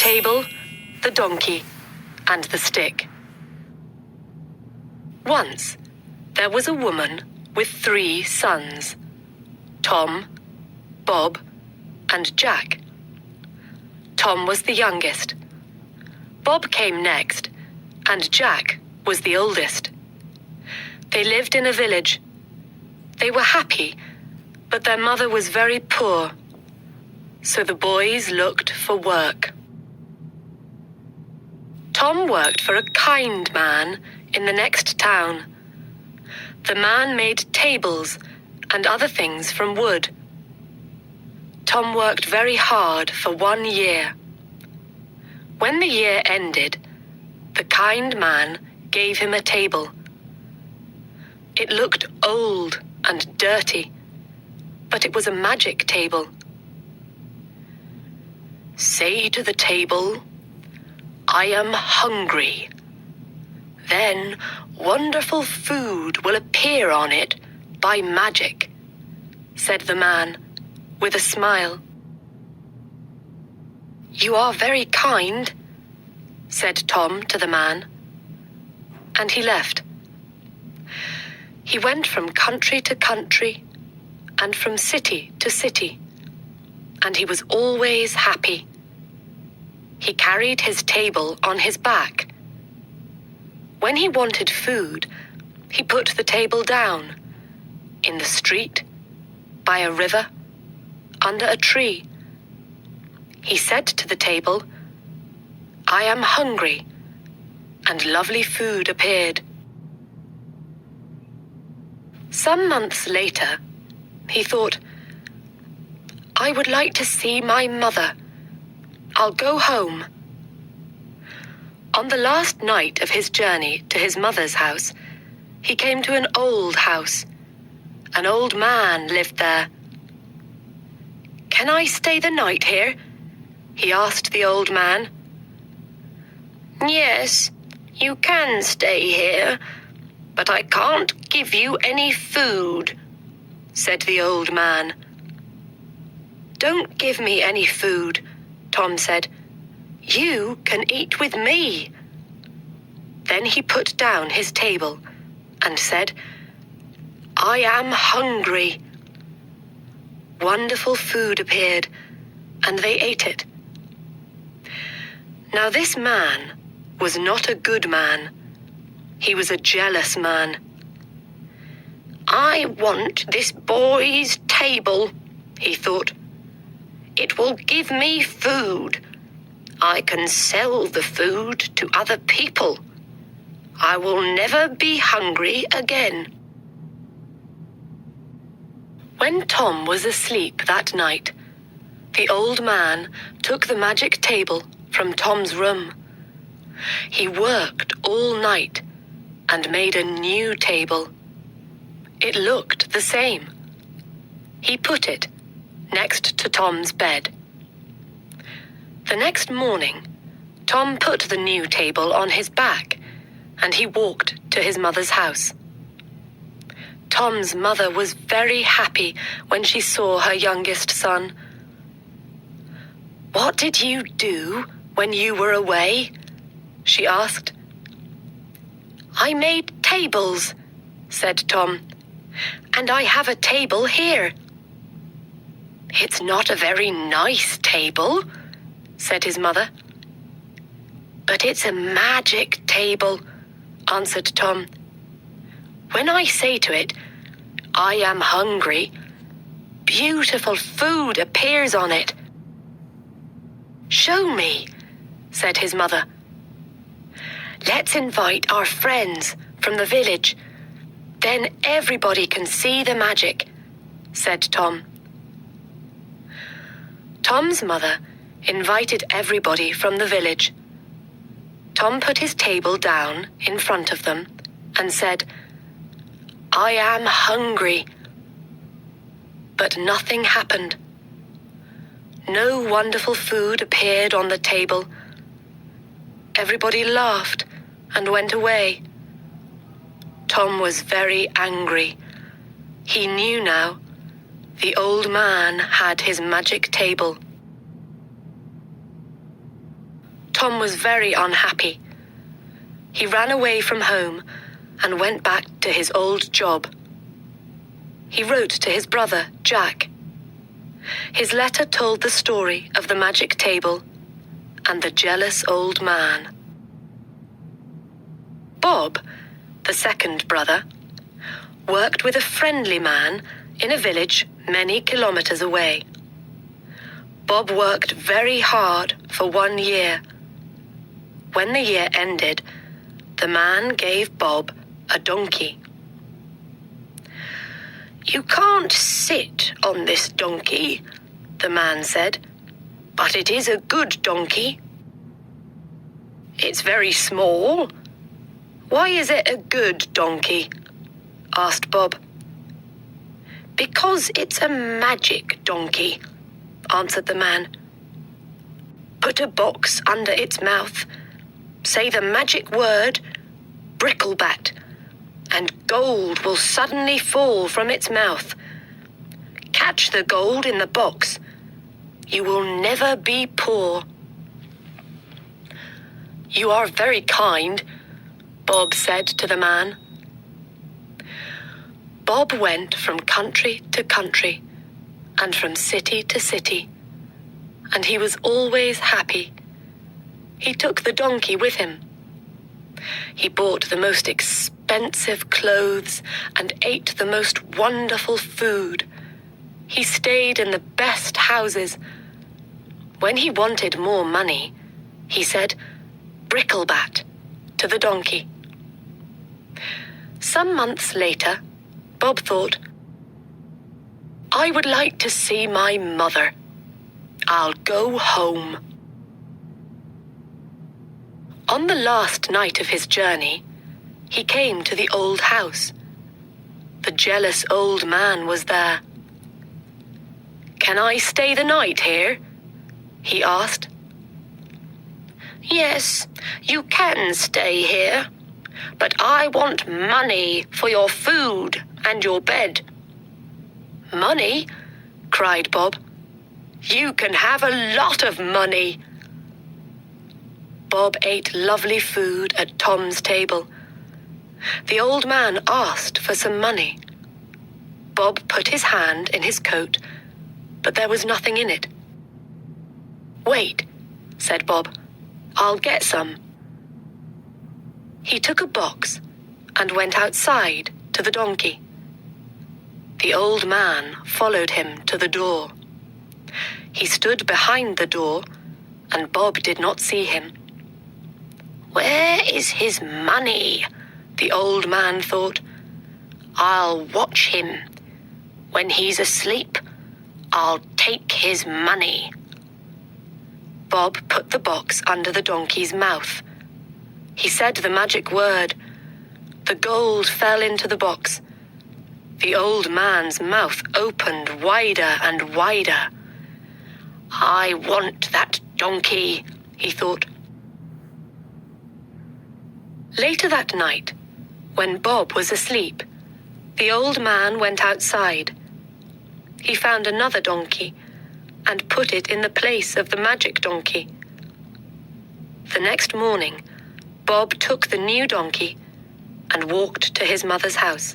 table, the donkey, and the stick. Once, there was a woman with 3 sons, Tom, Bob, and Jack. Tom was the youngest. Bob came next, and Jack was the oldest. They lived in a village. They were happy, but their mother was very poor, so the boys looked for work. Tom worked for a kind man in the next town. The man made tables and other things from wood. Tom worked very hard for 1 year. When the year ended, the kind man gave him a table. It looked old and dirty, but it was a magic table. "Say to the table, 'I am hungry.' Then wonderful food will appear on it by magic," said the man with a smile. "You are very kind," said Tom to the man, and he left. He went from country to country and from city to city, and he was always happy. He carried his table on his back. When he wanted food, he put the table down, in the street, by a river, under a tree. He said to the table, "I am hungry," and lovely food appeared. Some months later, he thought, "I would like to see my mother. I'll go home." On the last night of his journey to his mother's house, he came to an old house. An old man lived there. "Can I stay the night here?" he asked the old man. "Yes, you can stay here, but I can't give you any food," said the old man. "Don't give me any food," Tom said. "You can eat with me." Then he put down his table and said, "I am hungry." Wonderful food appeared, and they ate it. Now this man was not a good man. He was a jealous man. "I want this boy's table," he thought. "It will give me food. I can sell the food to other people. I will never be hungry again." When Tom was asleep that night, the old man took the magic table from Tom's room. He worked all night and made a new table. It looked the same. He put it next to Tom's bed. The next morning, Tom put the new table on his back, and he walked to his mother's house. Tom's mother was very happy when she saw her youngest son. "What did you do when you were away?" she asked. "I made tables," said Tom, "and I have a table here." "It's not a very nice table," said his mother. "But it's a magic table," answered Tom. "When I say to it, 'I am hungry,' beautiful food appears on it." "Show me," said his mother. "Let's invite our friends from the village. Then everybody can see the magic," said Tom. Tom's mother invited everybody from the village. Tom put his table down in front of them and said, "I am hungry." But nothing happened. No wonderful food appeared on the table. Everybody laughed and went away. Tom was very angry. He knew now. The old man had his magic table. Tom was very unhappy. He ran away from home and went back to his old job. He wrote to his brother, Jack. His letter told the story of the magic table and the jealous old man. Bob, the second brother, worked with a friendly man in a village many kilometers away. Bob worked very hard for 1 year. When the year ended, the man gave Bob a donkey. "You can't sit on this donkey," the man said, "but it is a good donkey." "It's very small. Why is it a good donkey?" asked Bob. "Because it's a magic donkey," answered the man. "Put a box under its mouth, say the magic word, Bricklebat, and gold will suddenly fall from its mouth. Catch the gold in the box. You will never be poor." "You are very kind," Bob said to the man. Bob went from country to country and from city to city, and he was always happy. He took the donkey with him. He bought the most expensive clothes and ate the most wonderful food. He stayed in the best houses. When he wanted more money, he said, "Bricklebat," to the donkey. Some months later, Bob thought, "I would like to see my mother. I'll go home." On the last night of his journey, he came to the old house. The jealous old man was there. "Can I stay the night here?" he asked. "Yes, you can stay here, but I want money for your food and your bed." "Money?" cried Bob. "You can have a lot of money." Bob ate lovely food at Tom's table. The old man asked for some money. Bob put his hand in his coat, but there was nothing in it. "Wait," said Bob. "I'll get some." He took a box and went outside to the donkey. The old man followed him to the door. He stood behind the door, and Bob did not see him. "Where is his money?" the old man thought. "I'll watch him. When he's asleep, I'll take his money." Bob put the box under the donkey's mouth. He said the magic word. The gold fell into the box. The old man's mouth opened wider and wider. "I want that donkey," he thought. Later that night, when Bob was asleep, the old man went outside. He found another donkey and put it in the place of the magic donkey. The next morning, Bob took the new donkey and walked to his mother's house.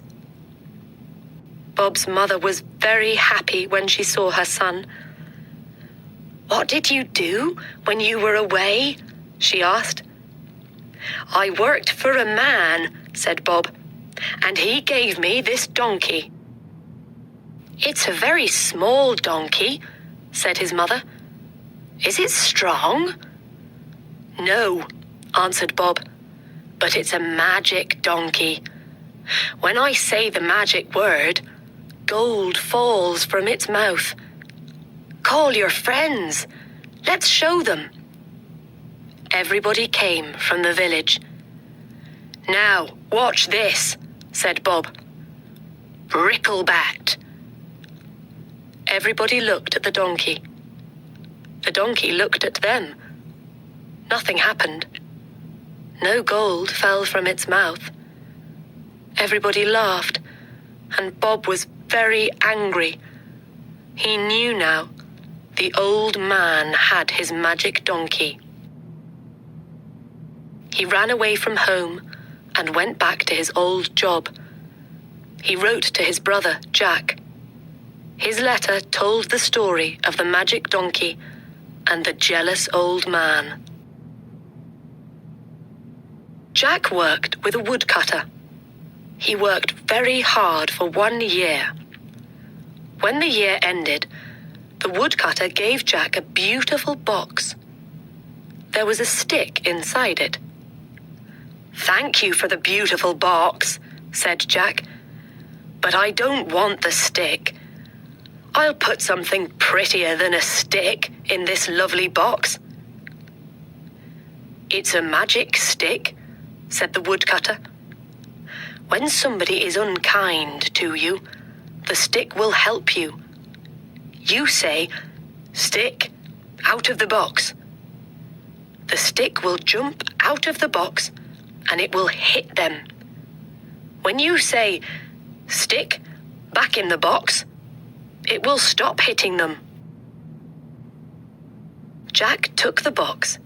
Bob's mother was very happy when she saw her son. "What did you do when you were away?" she asked. "I worked for a man," said Bob, "and he gave me this donkey." "It's a very small donkey," said his mother. "Is it strong?" "No," answered Bob, "but it's a magic donkey. When I say the magic word, gold falls from its mouth. Call your friends. Let's show them." Everybody came from the village. "Now, watch this," said Bob. "Bricklebat." Everybody looked at the donkey. The donkey looked at them. Nothing happened. No gold fell from its mouth. Everybody laughed, and Bob was very angry. He knew now the old man had his magic donkey. he ran away from home and went back to his old job. He wrote to his brother, Jack. His letter told the story of the magic donkey and the jealous old man. Jack worked with a woodcutter. He worked very hard for 1 year. When the year ended, the woodcutter gave Jack a beautiful box. There was a stick inside it. "Thank you for the beautiful box," said Jack, "but I don't want the stick. I'll put something prettier than a stick in this lovely box." "It's a magic stick," said the woodcutter. "When somebody is unkind to you, the stick will help you. You say, 'Stick, out of the box.' The stick will jump out of the box and it will hit them. When you say, 'Stick, back in the box,' it will stop hitting them." Jack took the box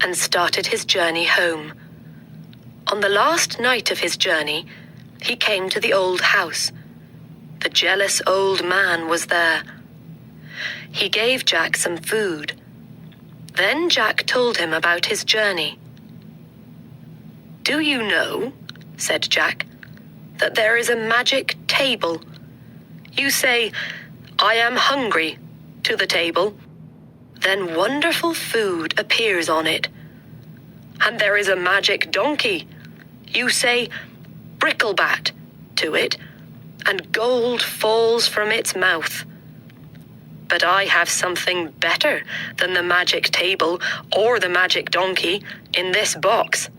and started his journey home. On the last night of his journey, he came to the old house. The jealous old man was there. He gave Jack some food. Then Jack told him about his journey. "Do you know," said Jack, "that there is a magic table? You say, 'I am hungry,' to the table. Then wonderful food appears on it. And there is a magic donkey. You say, 'Bricklebat,' to it, and gold falls from its mouth. But I have something better than the magic table or the magic donkey in this box.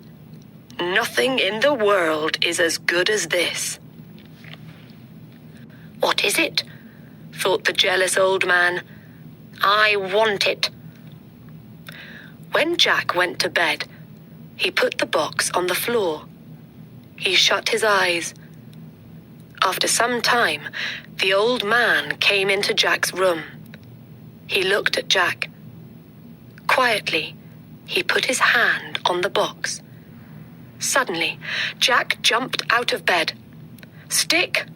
Nothing in the world is as good as this." "What is it?" thought the jealous old man. "I want it." When Jack went to bed, he put the box on the floor. He shut his eyes. After some time, the old man came into Jack's room. He looked at Jack. Quietly, he put his hand on the box. Suddenly, Jack jumped out of bed. "Stick,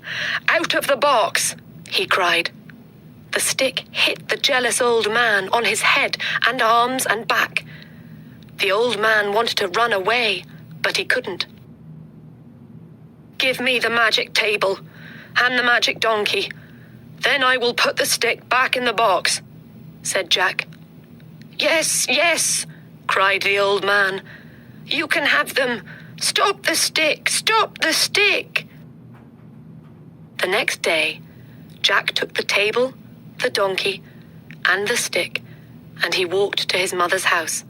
out of the box!" he cried. The stick hit the jealous old man on his head and arms and back. The old man wanted to run away, but he couldn't. "Give me the magic table and the magic donkey. Then I will put the stick back in the box," said Jack. "Yes, yes," cried the old man. "You can have them. Stop the stick! Stop the stick!" The next day, Jack took the table, the donkey, and the stick, and he walked to his mother's house.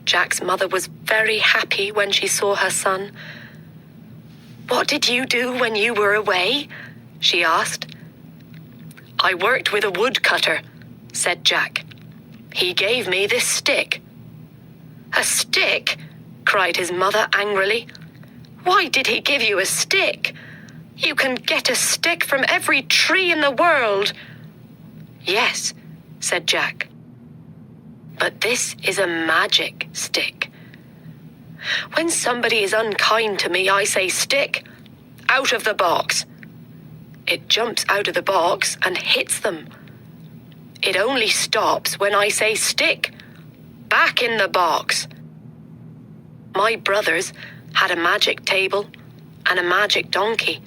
Jack's mother was very happy when she saw her son. "What did you do when you were away?" she asked. "I worked with a woodcutter," said Jack. "He gave me this stick." "A stick?" cried his mother angrily. "Why did he give you a stick? You can get a stick from every tree in the world." "Yes," said Jack. "But this is a magic stick. When somebody is unkind to me, I say, 'Stick, out of the box.' It jumps out of the box and hits them. It only stops when I say, 'Stick, back in the box.' My brothers had a magic table and a magic donkey.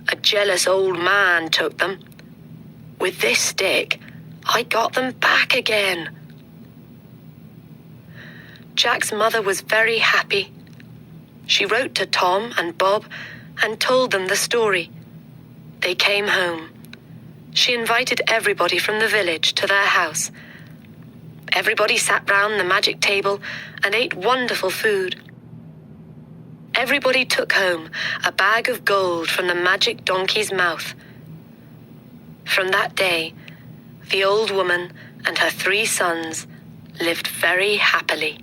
A jealous old man took them. With this stick, I got them back again." Jack's mother was very happy. She wrote to Tom and Bob and told them the story. They came home. She invited everybody from the village to their house. Everybody sat round the magic table and ate wonderful food. Everybody took home a bag of gold from the magic donkey's mouth. From that day, the old woman and her 3 sons lived very happily.